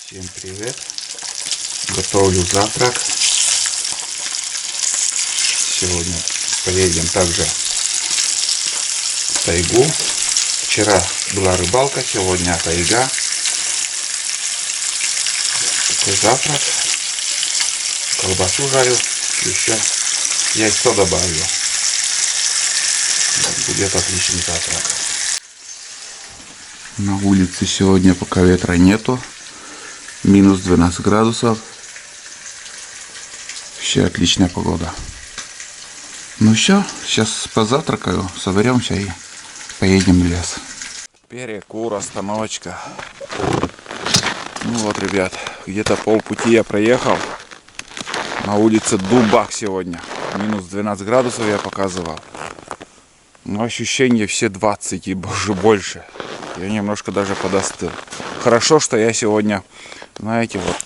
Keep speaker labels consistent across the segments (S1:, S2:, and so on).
S1: Всем привет! Готовлю завтрак. Сегодня поедем также в тайгу. Вчера была рыбалка, сегодня тайга. Такой завтрак. Колбасу жарю, еще яйцо добавлю. Будет отличный завтрак. На улице сегодня пока ветра нету. Минус 12 градусов. Вообще отличная погода. Ну все, сейчас позавтракаю, соберемся и поедем в лес. Перекур, остановочка. Ну вот, ребят, где-то полпути я проехал. На улице дубак сегодня. Минус 12 градусов я показывал. Но ощущения все 20 и даже больше. Я немножко даже подостыл. Хорошо, что я сегодня, знаете, вот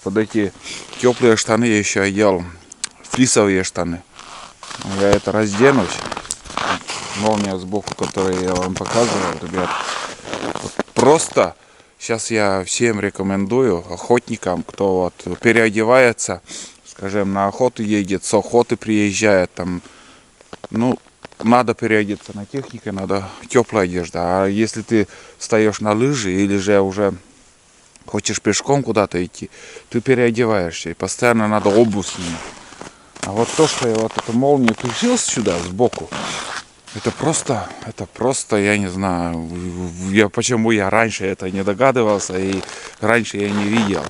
S1: под эти теплые штаны я еще одел флисовые штаны. Я это разденусь. Молния сбоку, которую я вам показывал, ребят. Просто сейчас я всем рекомендую, охотникам, кто вот переодевается, скажем, на охоту едет, с охоты приезжает, там, ну, надо переодеться на технике, надо теплая одежда. А если ты встаешь на лыжи или же уже хочешь пешком куда-то идти, ты переодеваешься и постоянно надо обувь снимать. А вот то, что я вот эту молнию пришил сюда сбоку, это просто, я не знаю, почему я раньше это не догадывался и раньше я не видел.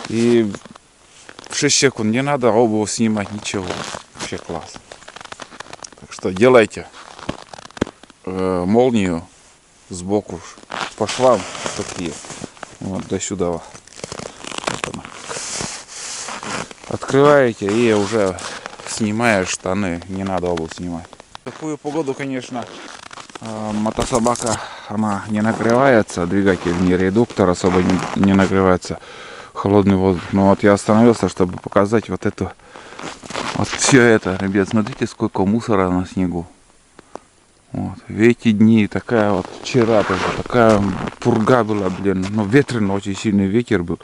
S1: И в 6 секунд не надо обувь снимать, ничего. Вообще класс. Так что делайте молнию сбоку по швам такие. Вот до сюда. Вот она. Открываете и уже снимаешь штаны. Не надо обувь снимать. В такую погоду, конечно, мотособака она не нагревается. Двигатель не редуктор особо не нагревается. Холодный воздух. Но вот я остановился, чтобы показать вот эту. Вот все это, ребят, смотрите, сколько мусора на снегу. Вот. В эти дни такая вот, вчера тоже такая пурга была, блин, ну ветрено, очень сильный ветер был.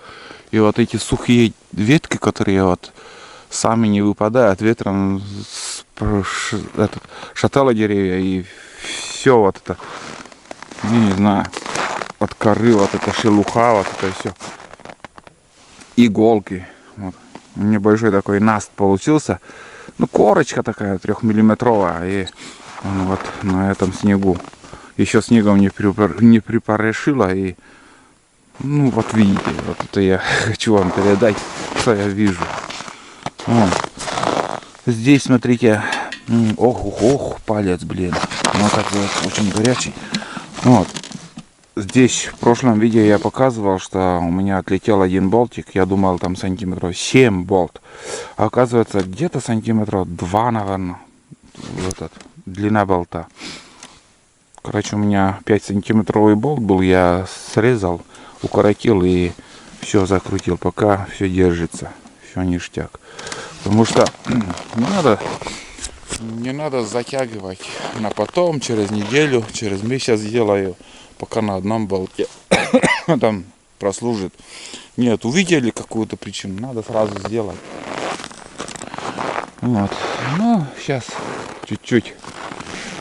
S1: И вот эти сухие ветки, которые вот сами не выпадают, ветром шатало деревья и все вот это, не знаю, от коры, вот это шелуха, вот это все, иголки. Вот. Небольшой такой наст получился. Ну, корочка такая 3-миллиметровая. И вот на этом снегу. Еще снегом не припорошило. И, ну, вот видите, вот это я хочу вам передать, что я вижу. Вот. Здесь, смотрите, ох, палец, блин. Ну, такой очень горячий. Вот. Здесь в прошлом видео я показывал, что у меня отлетел один болтик. Я думал там сантиметров 7 болт. А оказывается где-то сантиметров 2, наверное. Вот этот, длина болта. Короче, у меня 5-сантиметровый болт был. Я срезал, укоротил и все закрутил. Пока все держится. Все ништяк. Потому что не надо затягивать на потом, через неделю, через месяц сделаю. Пока на одном болте там прослужит. Нет, увидели какую-то причину, надо сразу сделать. Вот. Ну, сейчас чуть-чуть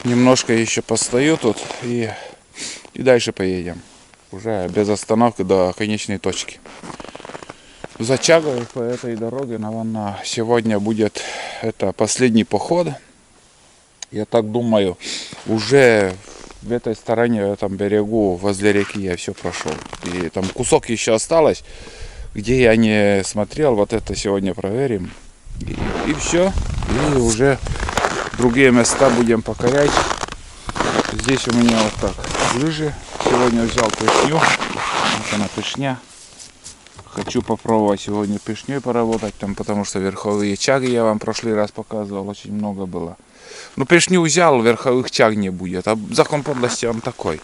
S1: немножко еще постою тут и дальше поедем. Уже без остановки до конечной точки. Затягиваю по этой дороге, наверное, сегодня будет это последний поход. Я так думаю, уже в этой стороне, в этом берегу, возле реки я все прошел. И там кусок еще осталось, где я не смотрел. Вот это сегодня проверим. И все. И уже другие места будем покорять. Здесь у меня вот так лыжи. Сегодня взял пышню. Вот она пышня. Хочу попробовать сегодня пышней поработать, там, потому что верховые чаги я вам в прошлый раз показывал, очень много было. Ну, пышню взял, верховых чаг не будет, а закон подлости он такой.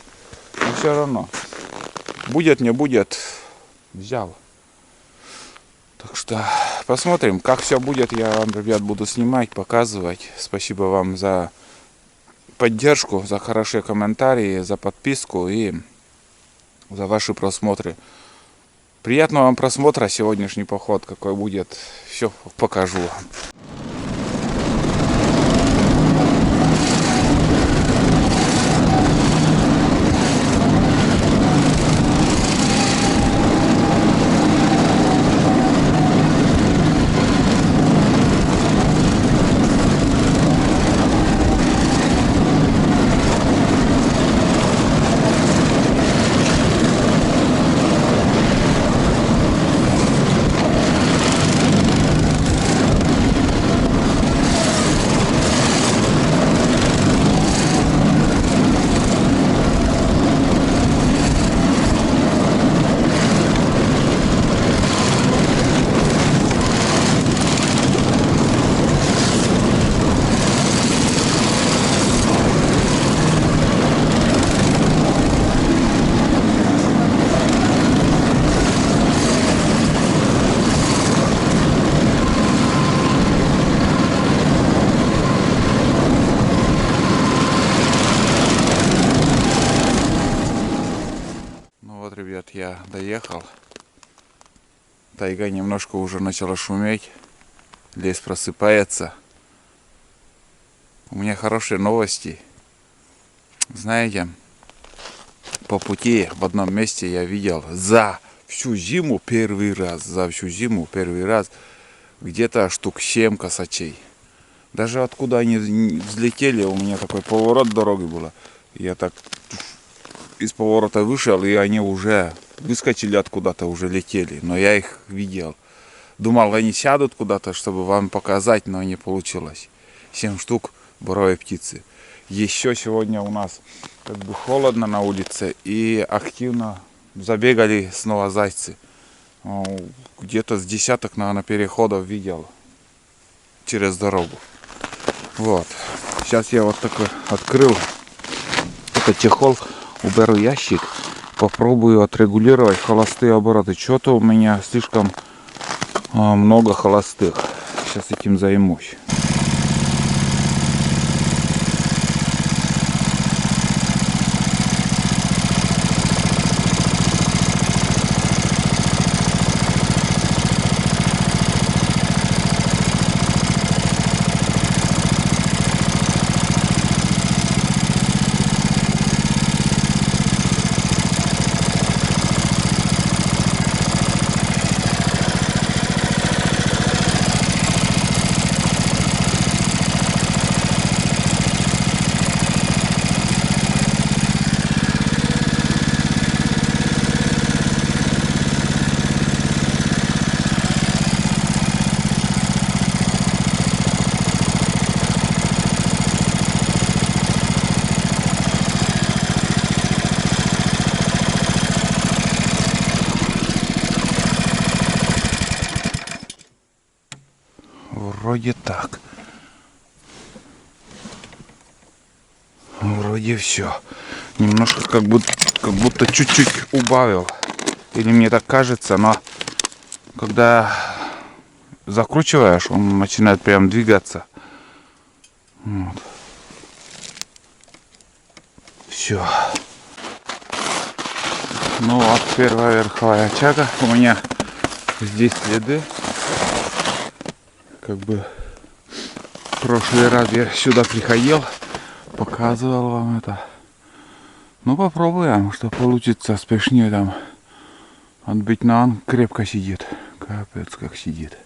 S1: Но все равно, будет, не будет, взял. Так что посмотрим, как все будет, я вам, ребят, буду снимать, показывать. Спасибо вам за поддержку, за хорошие комментарии, за подписку и за ваши просмотры. Приятного вам просмотра. Сегодняшний поход какой будет, все покажу вам. Ребят, я доехал. Тайга немножко уже начала шуметь. Лес просыпается. У меня хорошие новости. Знаете, по пути в одном месте я видел за всю зиму первый раз где-то штук 7 косачей. Даже откуда они взлетели, у меня такой поворот дороги был. Я так из поворота вышел, и они уже выскочили откуда-то, уже летели. Но я их видел. Думал, они сядут куда-то, чтобы вам показать, но не получилось. 7 штук буровой птицы. Еще сегодня у нас как бы холодно на улице, и активно забегали снова зайцы. Где-то с десяток, наверное, переходов видел через дорогу. Вот. Сейчас я вот такой открыл этот чехол. Уберу ящик, попробую отрегулировать холостые обороты. Что-то у меня слишком много холостых. Сейчас этим займусь. Вроде так. Вроде все. Немножко как будто чуть-чуть убавил. Или мне так кажется, но когда закручиваешь, он начинает прям двигаться. Вот. Все. Ну вот первая верховая чага. У меня здесь следы. Как бы в прошлый раз я сюда приходил, показывал вам это. Ну попробуем, что получится с пешней там отбить, но он крепко сидит. Капец как сидит.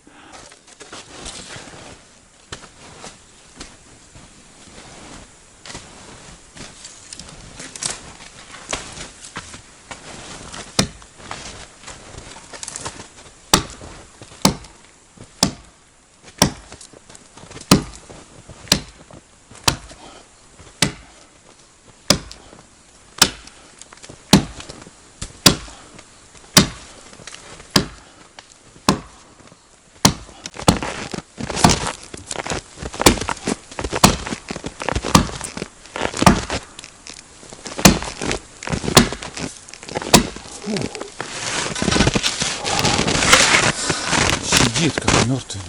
S1: Сидит как мертвый.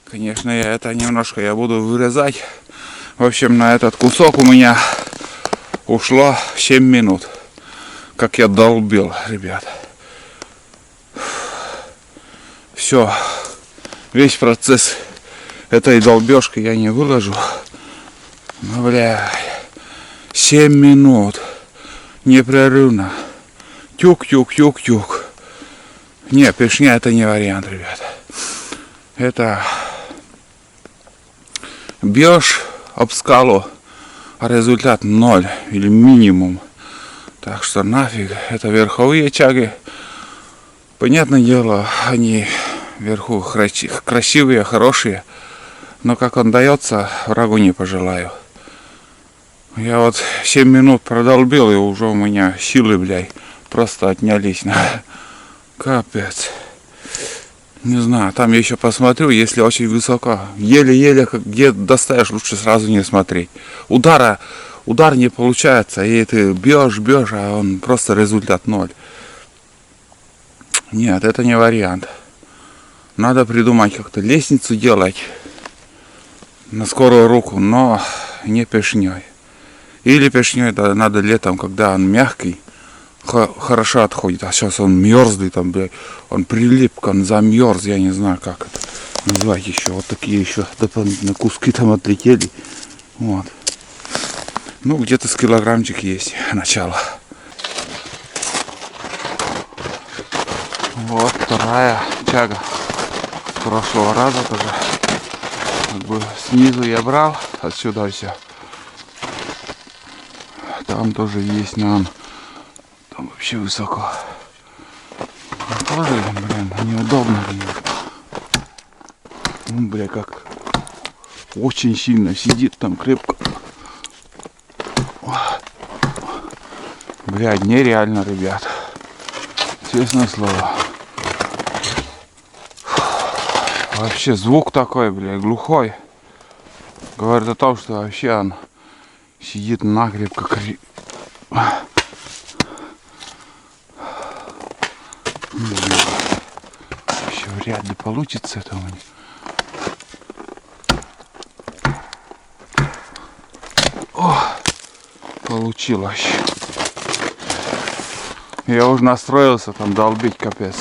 S1: Конечно, я это немножко я буду вырезать. В общем, на этот кусок у меня ушло 7 минут. Как я долбил, ребят. Все. Весь процесс этой долбежки я не выложу. Ну, бля. 7 минут. Непрерывно. Тюк-тюк-тюк-тюк. Не, пешня это не вариант, ребят. Это бьешь об скалу, а результат 0 или минимум. Так что нафиг. Это верховые чаги. Понятное дело, они вверху красивые, хорошие. Но как он дается, врагу не пожелаю. Я вот 7 минут продолбил, и уже у меня силы, блядь, просто отнялись. Капец. Не знаю, там я еще посмотрю, если очень высоко. Еле-еле, где достаешь, лучше сразу не смотреть. Удар не получается, и ты бьешь, а он просто результат 0. Нет, это не вариант. Надо придумать как-то лестницу делать на скорую руку, но не пешней. Или пешней надо летом, когда он мягкий, хорошо отходит. А сейчас он мерзлый, там, блядь, он прилип, он замерз, я не знаю, как это назвать еще. Вот такие еще дополнительные куски там отлетели. Вот. Ну, где-то с килограммчик есть начало. Вот вторая чага с прошлого раза тоже. Как бы снизу я брал, отсюда все. Там тоже есть, но там вообще высоко. Тоже, блин, неудобно. Ну, бля, как очень сильно сидит там крепко. Блядь, нереально, ребят. Честное слово. Вообще звук такой, блядь, глухой. Говорит о том, что вообще он сидит накрепко. Еще вряд ли получится это у меня. О, получилось. Я уже настроился там долбить, капец.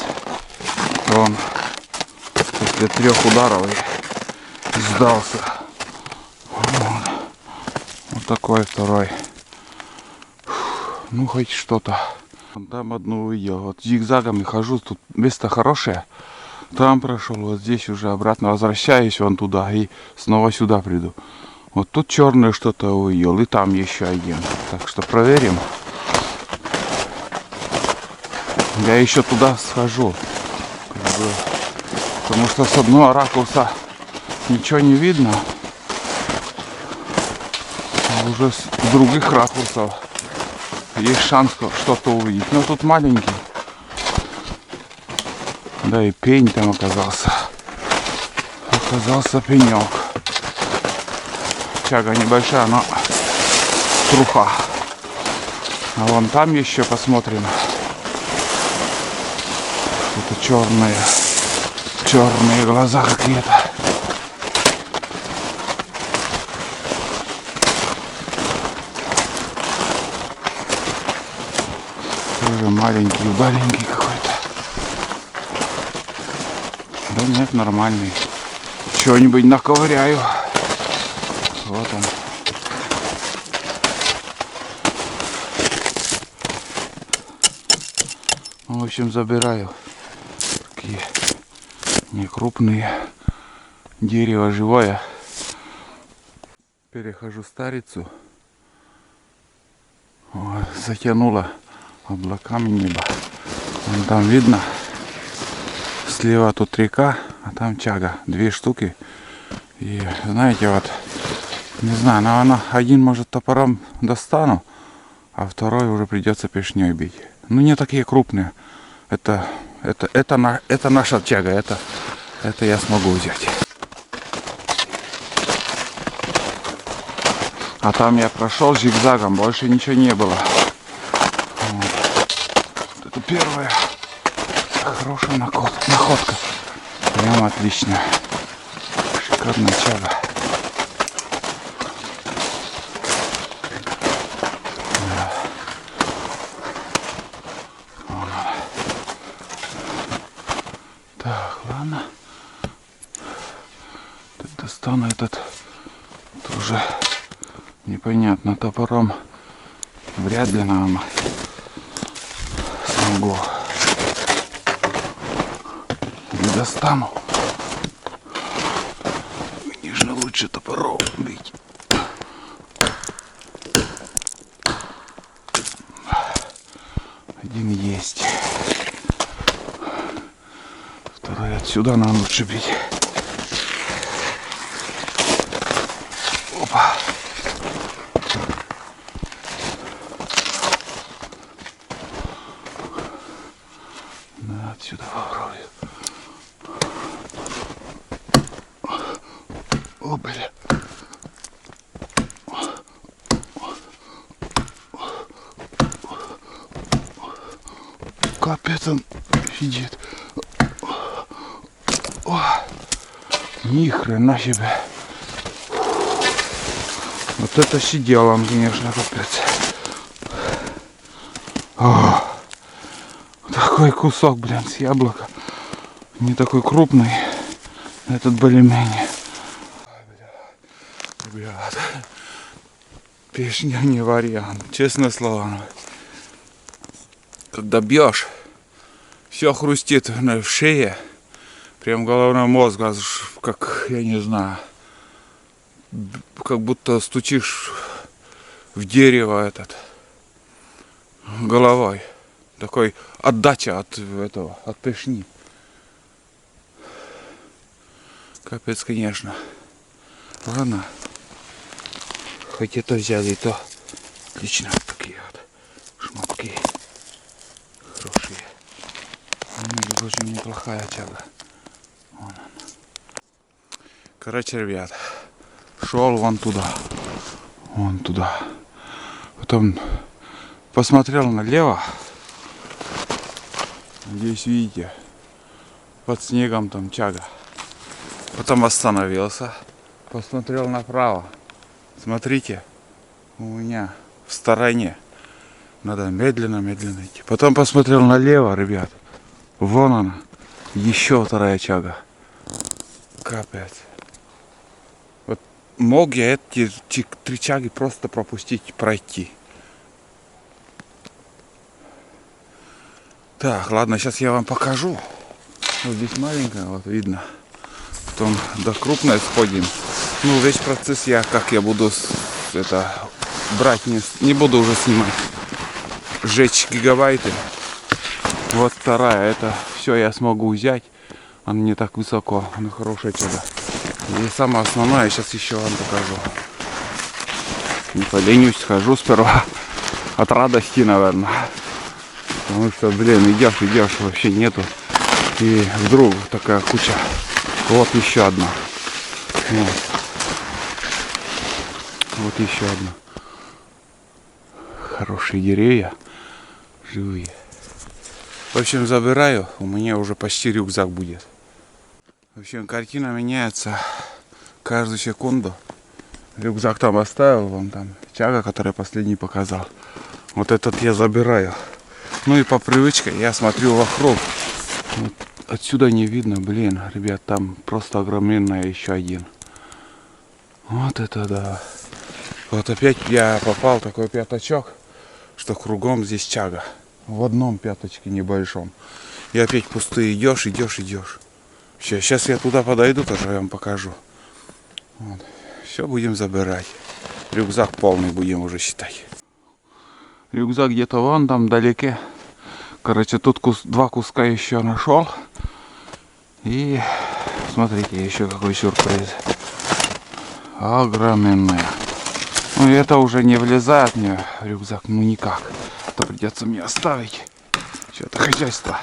S1: Он после 3 ударов и сдался. Вот такой второй. Ну хоть что-то. Там одну увидел. Вот зигзагами хожу, тут место хорошее. Там прошел, вот здесь уже обратно возвращаюсь вон туда и снова сюда приду. Вот тут черное что-то увидел, и там еще один. Так что проверим. Я еще туда схожу. Потому что с одного ракурса ничего не видно. А уже с других ракурсов есть шанс что-то увидеть. Но тут маленький. Да и пень там оказался. Оказался пенек. Чага небольшая, но труха. А вон там еще посмотрим. Это черные глаза какие-то. Тоже маленький, удаленький какой-то. Да нет, нормальный. Чего-нибудь наковыряю. Вот он. В общем, забираю. Такие некрупные. Дерево живое. Перехожу старицу. Вот, затянуло облаками небо. Вон там видно. Слева тут река, а там чага. 2 штуки. И знаете, вот, не знаю, наверное, один может топором достану, а второй уже придется пешней бить. Ну не такие крупные. Это наша чага, это я смогу взять. А там я прошел зигзагом, больше ничего не было. Вот. Это первая хорошая находка. Прям отлично. Шикарная чага. Так, ладно. Тут достану этот тоже непонятно топором. Вряд ли нам смогу. Не достану. Конечно, лучше топором бить. Один есть. Второй отсюда нам лучше бить. Опа. Да, отсюда попробую. О, бля. Капец он сидит. О, ни хрена себе. Вот это сидел он, конечно, капец. О, такой кусок, блин, с яблока. Не такой крупный. Этот более-менее. Ребят, песня не вариант, честное слово. Когда бьешь, все хрустит в шее, прям головной мозг, как, я не знаю, как будто стучишь в дерево головой. Такой отдача от этого, от пешни. Капец, конечно. Ладно. Хоть это взяли, и то отлично. Такие вот шмотки. Хорошие. Между прочим, неплохая тяга. Вон он. Короче, ребят, шел вон туда. Вон туда. Потом посмотрел налево. Здесь видите, под снегом там чага. Потом остановился. Посмотрел направо. Смотрите, у меня в стороне. Надо медленно-медленно идти. Потом посмотрел налево, ребят. Вон она. Еще вторая чага. Капец. Вот мог я эти 3 чаги просто пропустить, пройти. Так, ладно, сейчас я вам покажу. Вот здесь маленькая, вот видно. Потом до крупной сходим. Ну, весь процесс как я буду брать, не буду уже снимать. Сжечь гигабайты. Вот вторая, это все я смогу взять. Она не так высоко, она хорошая чудо. И самое основное, я сейчас еще вам покажу. Не поленюсь, схожу сперва от радости, наверное. Потому что, блин, идешь, вообще нету. И вдруг такая куча. Вот еще одна. Вот еще одна. Хорошие деревья. Живые. В общем, забираю. У меня уже почти рюкзак будет. В общем, картина меняется каждую секунду. Рюкзак там оставил. Вон там чага, которую я последний показал. Вот этот я забираю. Ну и по привычке я смотрю вокруг. Вот отсюда не видно, блин, ребят, там просто огроменная еще один. Вот это да. Вот опять я попал в такой пятачок, что кругом здесь чага. В одном пяточке небольшом. И опять пустые идешь. Сейчас я туда подойду, тоже я вам покажу. Вот. Все будем забирать. Рюкзак полный будем уже считать. Рюкзак где-то вон там вдалеке. Короче, тут 2 куска еще нашел. И смотрите, еще какой сюрприз. Огроменная. Ну это уже не влезает мне в рюкзак, ну никак. То придется мне оставить. Что-то хозяйство.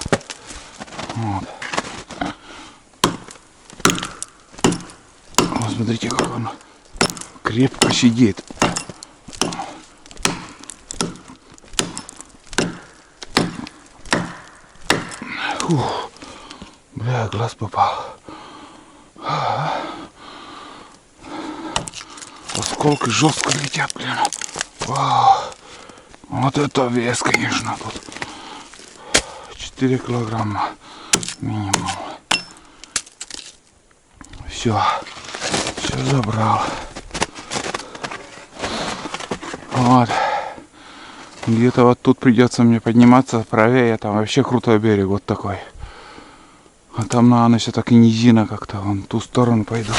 S1: Вот. Вот смотрите, как он крепко сидит. Фух. Бля, глаз попал. Осколки жестко летят, блин. Вау. Вот это вес, конечно, тут. 4 килограмма минимум. Все забрал. Вот. Где-то вот тут придется мне подниматься правее. Там вообще крутой берег вот такой. А там на ночь так и низина как-то. Вон в ту сторону пойду.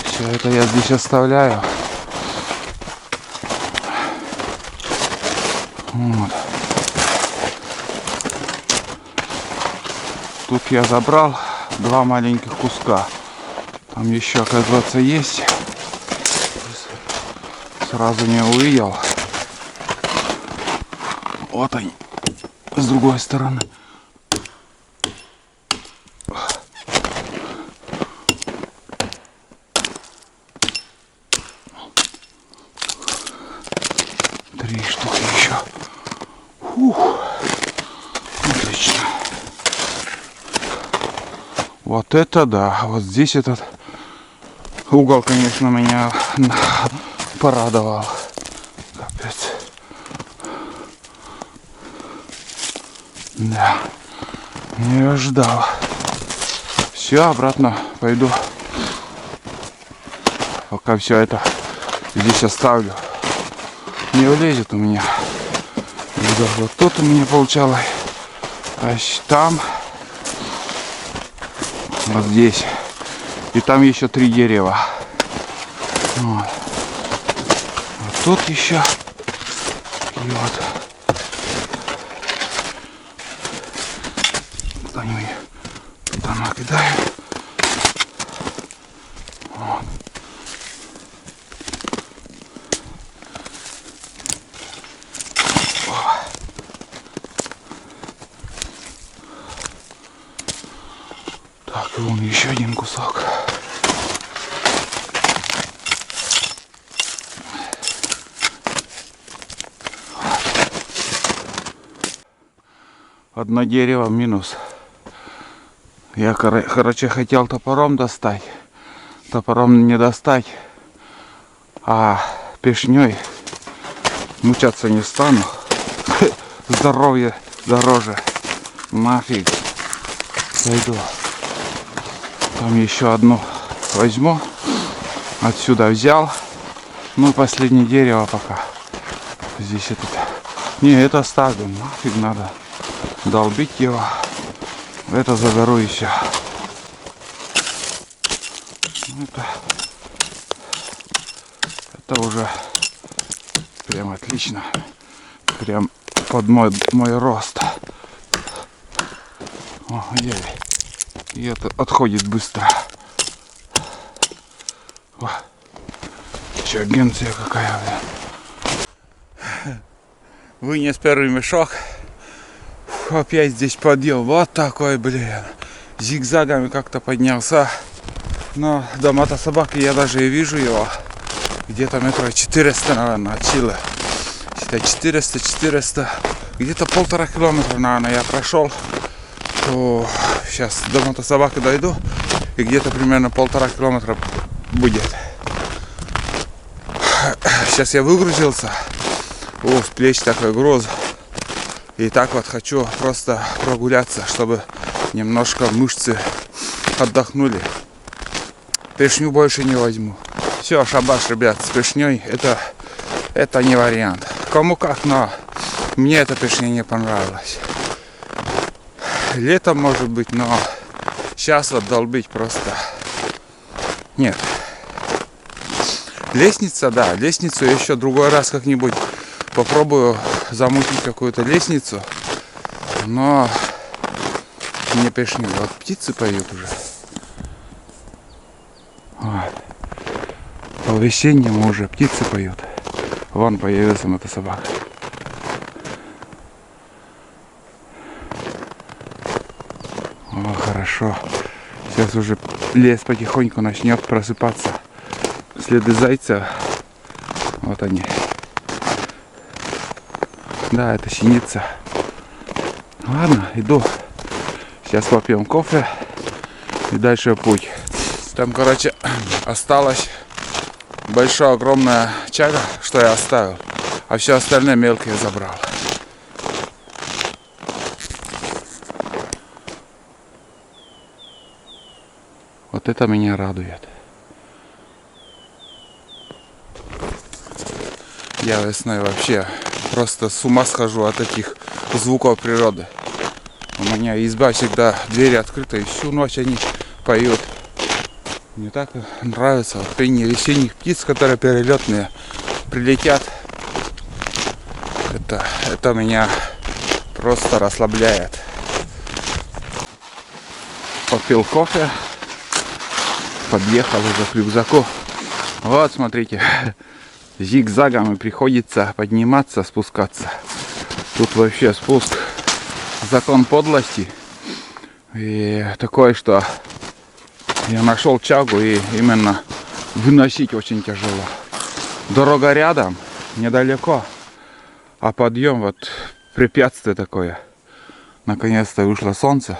S1: Все это я здесь оставляю. Вот. Тут я забрал 2 маленьких куска. Там еще, оказывается, есть. Сразу не увидел. Вот они. С другой стороны. Три штуки еще. Фух. Отлично. Вот это да. Вот здесь этот угол, конечно, меня порадовал. Капец. Да. Не ожидал. Все, обратно пойду. Пока все это здесь оставлю. Не влезет у меня. Вот тут у меня получалось. А там. Вот здесь. И там еще 3 дерева. Вот. А тут еще. И вот. Куда-нибудь туда накидаю. Вот. Так, и вон еще один кусок. Одно дерево минус. Я, короче, хотел топором достать. Топором не достать. А пешней мучаться не стану. Здоровье дороже. Нафиг. Пойду. Там еще одну возьму. Отсюда взял. Ну и последнее дерево пока. Здесь этот. Не, это оставлю. Нафиг надо долбить его. Это заберу и все. Это уже прям отлично. Прям под мой рост. О, и это отходит быстро. О, че, агенция какая, блин. Вынес первый мешок. Фу, опять здесь подъем. Вот такой, блин. Зигзагами как-то поднялся. Но до мотособаки я даже и вижу его. Где-то метров 400, наверное, от силы. Считай, 400. Где-то 1,5 километра, наверное, я прошел. То сейчас до мотособаки дойду. И где-то примерно 1,5 километра будет. Сейчас я выгрузился. О, с плеч такой груз. И так вот хочу просто прогуляться, чтобы немножко мышцы отдохнули. Пешню больше не возьму. Все, шабаш, ребят, с пешней это не вариант. Кому как, но мне эта пешня не понравилась. Летом может быть, но сейчас вот долбить просто нет. Лестница, да, лестницу еще другой раз как-нибудь попробую замутить какую-то лестницу, но не пешню. Вот птицы поют уже. Вот. По-весеннему уже птицы поют. Вон появился мотособака. О, хорошо. Сейчас уже лес потихоньку начнет просыпаться. Следы зайца. Вот они. Да, это синица. Ладно, иду. Сейчас попьем кофе. И дальше путь. Там, короче, осталась большая, огромная чага, что я оставил. А все остальное мелкие забрал. Вот это меня радует. Я весной вообще просто с ума схожу от этих звуков природы. У меня изба всегда, двери открыты, и всю ночь они поют. Мне так нравится пение весенних птиц, которые перелетные прилетят. Это меня просто расслабляет. Попил кофе, подъехал уже к рюкзаку. Вот, смотрите, зигзагом и приходится подниматься, спускаться. Тут вообще спуск закон подлости. И такое, что я нашел чагу, и именно выносить очень тяжело. Дорога рядом, недалеко, а подъем вот препятствие такое. Наконец-то вышло солнце.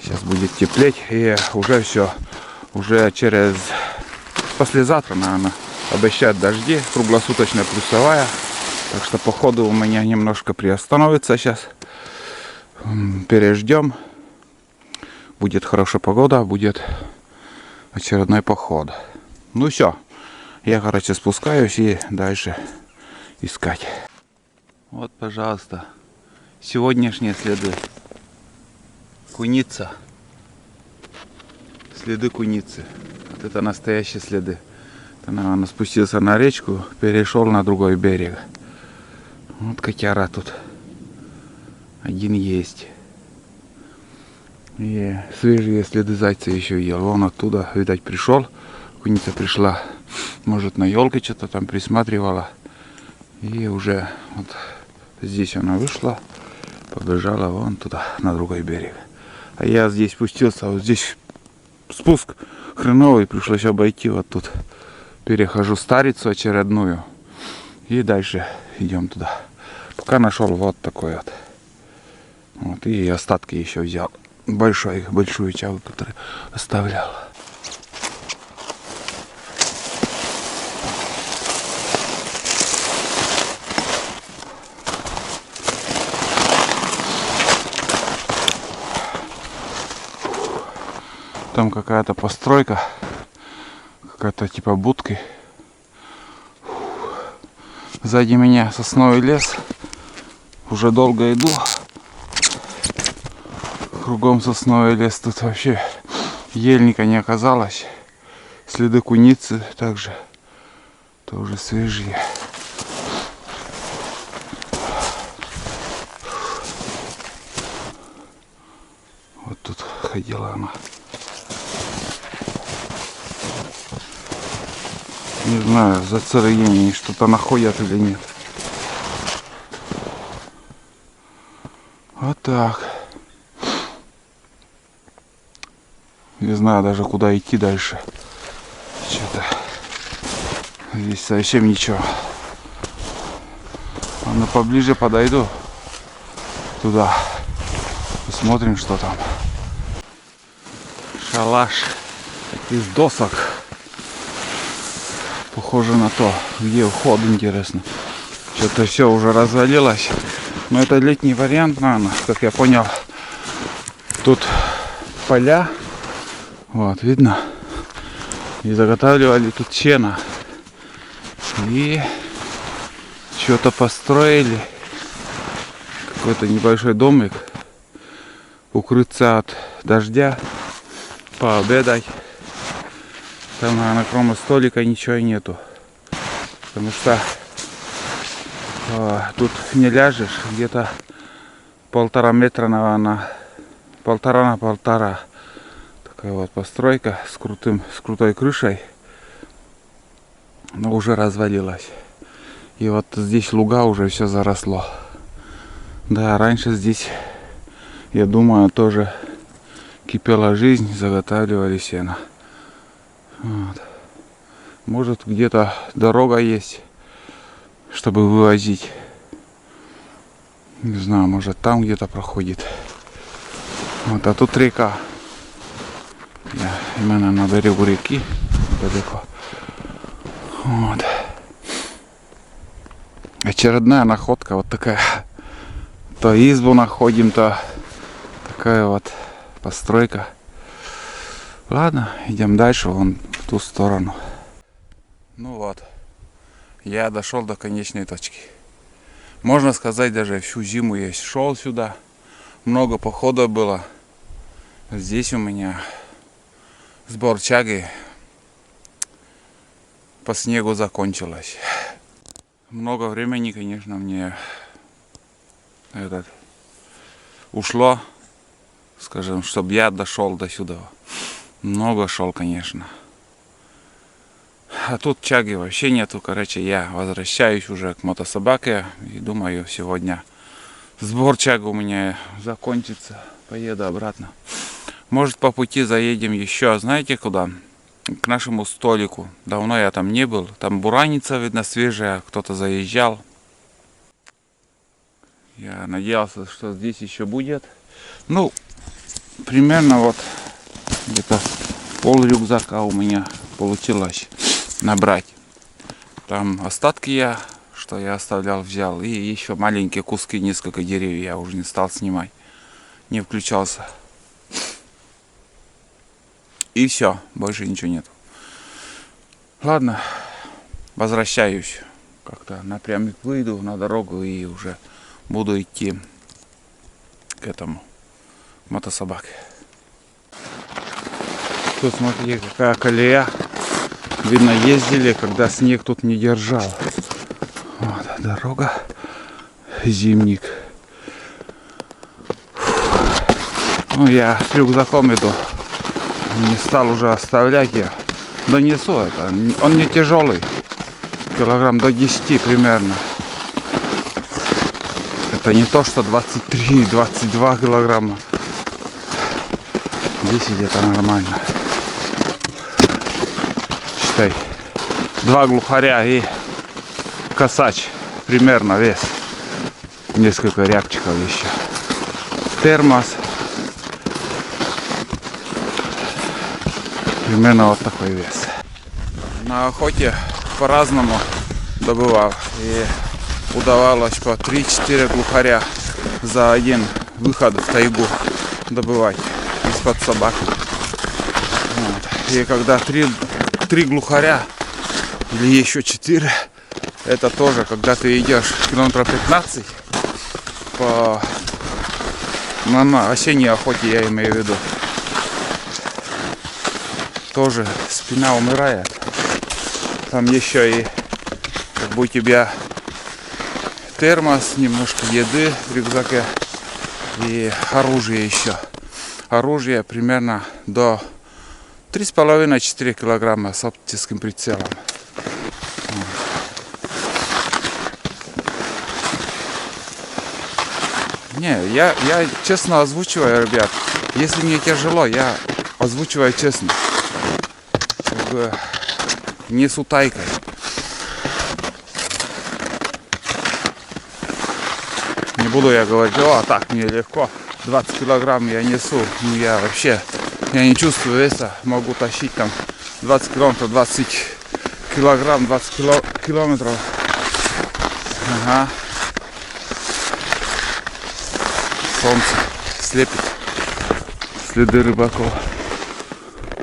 S1: Сейчас будет теплеть, и уже все. Уже через послезавтра, наверное, обещают дожди. Круглосуточная плюсовая. Так что походу у меня немножко приостановится сейчас. Переждем. Будет хорошая погода, будет очередной поход. Ну все. Я, короче, спускаюсь и дальше искать. Вот, пожалуйста, сегодняшние следы. Куница. Следы куницы. Вот это настоящие следы. Это, наверное, спустился на речку, перешел на другой берег. Вот котяра тут. Один есть. И свежие следы зайца еще ел. Вон оттуда, видать, пришел. Куница пришла. Может, на елке что-то там присматривала. И уже вот здесь она вышла. Побежала вон туда, на другой берег. А я здесь спустился, вот здесь спуск хреновый, пришлось обойти вот тут. Перехожу старицу очередную. И дальше идем туда. Пока нашел вот такой вот. Вот, и остатки еще взял. Большую чагу, которую оставлял. Там какая-то постройка, какая-то типа будки. Сзади меня сосновый лес. Уже долго иду. Кругом сосновый лес. Тут вообще ельника не оказалось. Следы куницы также тоже свежие. Вот тут ходила она. Не знаю, за царыень что-то находят или нет. Вот так. Не знаю даже, куда идти дальше. Что-то здесь совсем ничего. Ладно, поближе подойду туда. Посмотрим, что там. Шалаш из досок. Похоже на то, где вход, интересно. Что-то все уже развалилось. Но это летний вариант, наверное, как я понял. Тут поля. Вот, видно. И заготавливали тут сено. И что-то построили. Какой-то небольшой домик. Укрыться от дождя. Пообедать. Там, наверное, кроме столика ничего и нету. Потому что тут не ляжешь. Где-то 1,5 метра, наверное, 1,5 на 1,5. Такая вот постройка с крутой крышей. Но уже развалилась. И вот здесь луга уже все заросло. Да, раньше здесь, я думаю, тоже кипела жизнь, заготавливали сено. Вот. Может, где-то дорога есть, чтобы вывозить. Не знаю, может, там где-то проходит. Вот, а тут река. Я именно на берегу реки, далеко. Вот. Очередная находка вот такая. То избу находим, то такая вот постройка. Ладно, идем дальше, вон в ту сторону. Ну вот, я дошел до конечной точки. Можно сказать, даже всю зиму я шел сюда. Много походов было. Здесь у меня сбор чаги по снегу закончилось. Много времени, конечно, мне ушло, скажем, чтобы я дошел до сюда. Много шел, конечно. А тут чаги вообще нету. Короче, я возвращаюсь уже к мотособаке. И думаю, сегодня сбор чага у меня закончится. Поеду обратно. Может, по пути заедем еще, знаете куда? К нашему столику. Давно я там не был. Там бураница, видно, свежая. Кто-то заезжал. Я надеялся, что здесь еще будет. Ну, примерно вот где-то пол рюкзака у меня получилось набрать. Там остатки что я оставлял, взял. И еще маленькие куски, несколько деревьев я уже не стал снимать. Не включался. И все, больше ничего нет. Ладно, возвращаюсь. Как-то напрямик выйду на дорогу и уже буду идти к этому мотособаке. Тут смотрите, какая колея. Видно, ездили, когда снег тут не держал. Вот дорога. Зимник. Ну, я с рюкзаком иду. Не стал уже оставлять я. Донесу это. Он не тяжелый. Килограмм до 10 примерно. Это не то, что 23-22 килограмма. 10 это нормально. Считай. 2 глухаря и косач. Примерно вес. Несколько рябчиков еще. Термос. Примерно вот такой вес. На охоте по-разному добывал. И удавалось по 3-4 глухаря за один выход в тайгу добывать из-под собак. Вот. И когда 3 глухаря или еще 4, это тоже, когда ты идешь километров 15 на осенней охоте, я имею в виду. Тоже спина умирает. Там еще и как бы у тебя термос, немножко еды в рюкзаке и оружие еще. Оружие примерно до 3,5-4 килограмма с оптическим прицелом. Не, я честно озвучиваю, ребят. Если мне тяжело, я озвучиваю честно. Не с утайкой. Не буду я говорить, о, так мне легко, 20 килограмм я несу. Ну, я не чувствую веса, могу тащить там 20 километров, 20 килограмм, 20 километров. Ага. Солнце слепит. Следы рыбаков.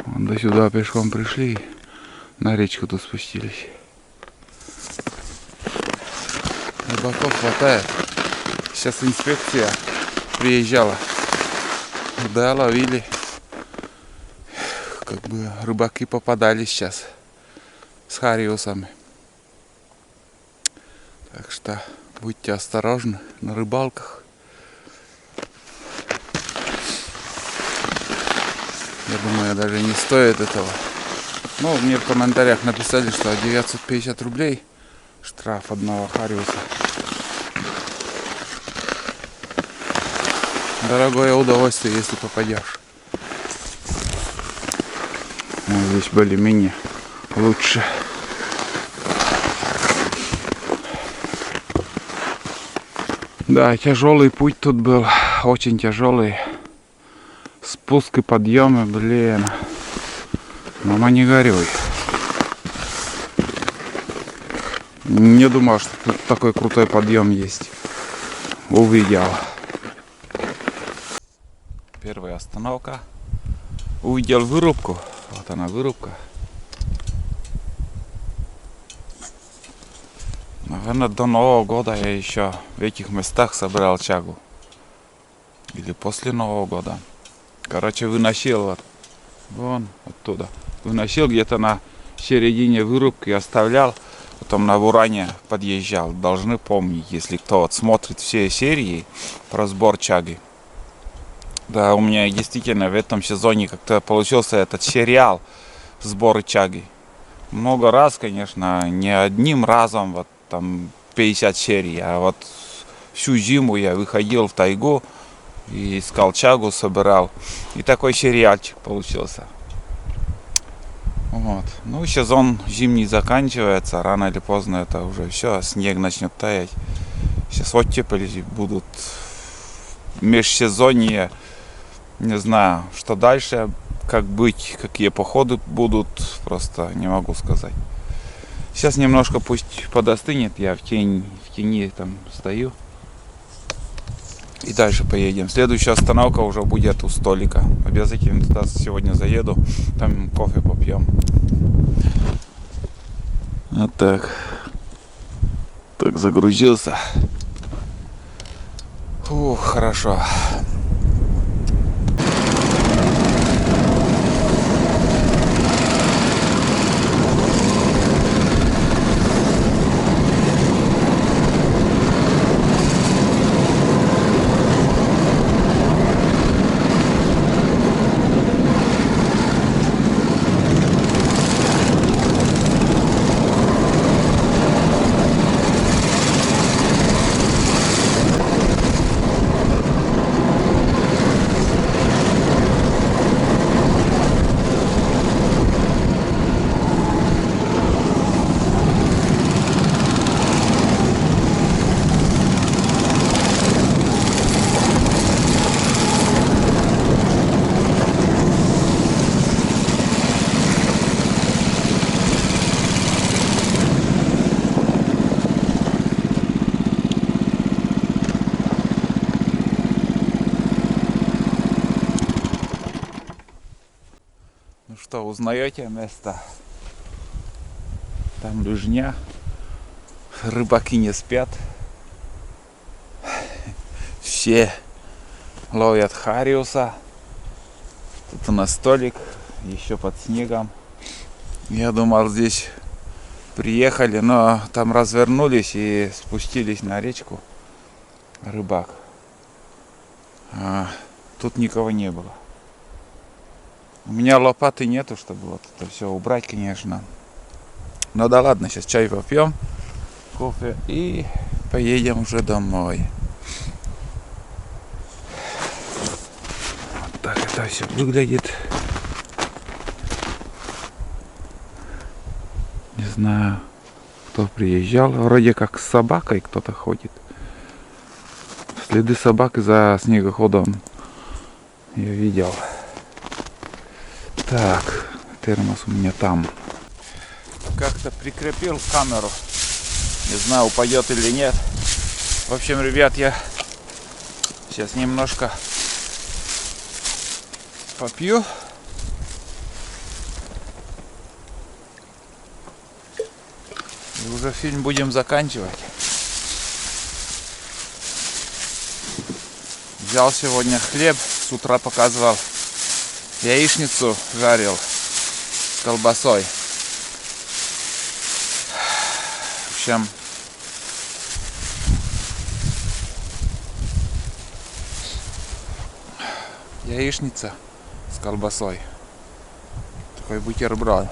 S1: Вон до сюда пешком пришли, на речку тут спустились. Рыбаков хватает. Сейчас инспекция приезжала. Да, ловили. Как бы рыбаки попадали сейчас с хариусами. Так что будьте осторожны на рыбалках. Я думаю, даже не стоит этого. Ну, мне в комментариях написали, что 950 рублей штраф одного хариуса. Дорогое удовольствие, если попадешь. Вот здесь более-менее лучше. Да, тяжелый путь тут был, очень тяжелый. Спуск и подъемы, блин. Мама, не горюй. Не думал, что тут такой крутой подъем есть. Увидел. Первая остановка. Увидел вырубку. Вот она, вырубка. Наверное, до Нового года я еще в этих местах собирал чагу. Или после Нового года. Короче, выносил вот. Вон оттуда. Выносил где-то на середине вырубки, оставлял. Потом на Буране подъезжал. Должны помнить, если кто вот смотрит все серии про сбор чаги. Да, у меня действительно в этом сезоне как-то получился этот сериал сбора чаги. Много раз, конечно, не одним разом, вот там 50 серий, а вот всю зиму я выходил в тайгу и искал чагу, собирал. И такой сериальчик получился. Вот. Ну, сезон зимний заканчивается, рано или поздно это уже все, снег начнет таять. Сейчас оттепели будут, межсезонье, не знаю, что дальше, как быть, какие походы будут, просто не могу сказать. Сейчас немножко пусть подостынет, я в тени там стою. И дальше поедем. Следующая остановка уже будет у столика. Обязательно туда сегодня заеду. Там кофе попьем. Вот так. Так загрузился. Фух, хорошо. Ну что, узнаете место? Там лыжня. Рыбаки не спят. Все ловят хариуса. Тут у нас столик, еще под снегом. Я думал, здесь приехали, но там развернулись и спустились на речку. Рыбак. А тут никого не было. У меня лопаты нету, чтобы вот это все убрать, конечно. Ну да ладно, сейчас чай попьем, кофе и поедем уже домой. Вот так это все выглядит. Не знаю, кто приезжал. Вроде как с собакой кто-то ходит. Следы собак за снегоходом я видел. Так, термос у меня там. Как-то прикрепил камеру. Не знаю, упадет или нет. В общем, ребят, я сейчас немножко попью. И уже фильм будем заканчивать. Взял сегодня хлеб, с утра показывал. Яичницу жарил с колбасой. В общем, яичница с колбасой. Такой бутерброд.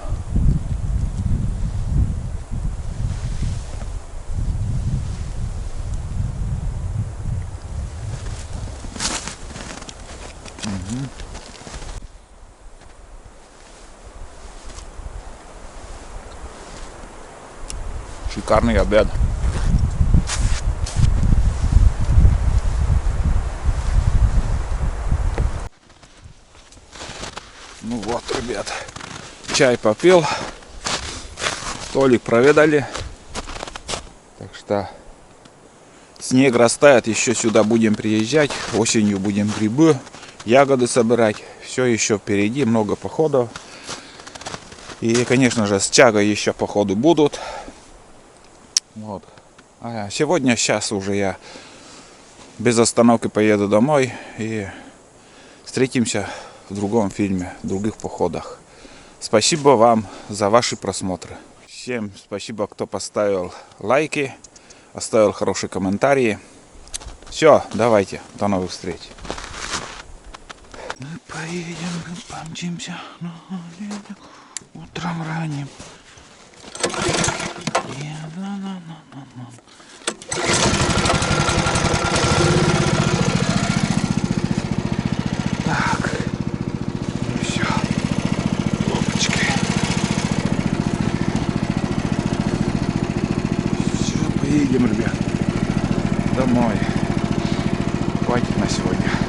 S1: Шикарный обед. Ну вот, ребят, чай попил, столик проведали. Так что снег растает, еще сюда будем приезжать, осенью будем грибы, ягоды собирать. Все еще впереди, много походов. И, конечно же, с тягой еще походы будут. Вот. А сегодня, сейчас уже я без остановки поеду домой и встретимся в другом фильме, в других походах. Спасибо вам за ваши просмотры. Всем спасибо, кто поставил лайки, оставил хорошие комментарии. Все, давайте, до новых встреч. Мы поедем, мы помчимся, утром ранним. Так, ну все, лопочки. Все, поедем, ребят, домой. Хватит на сегодня.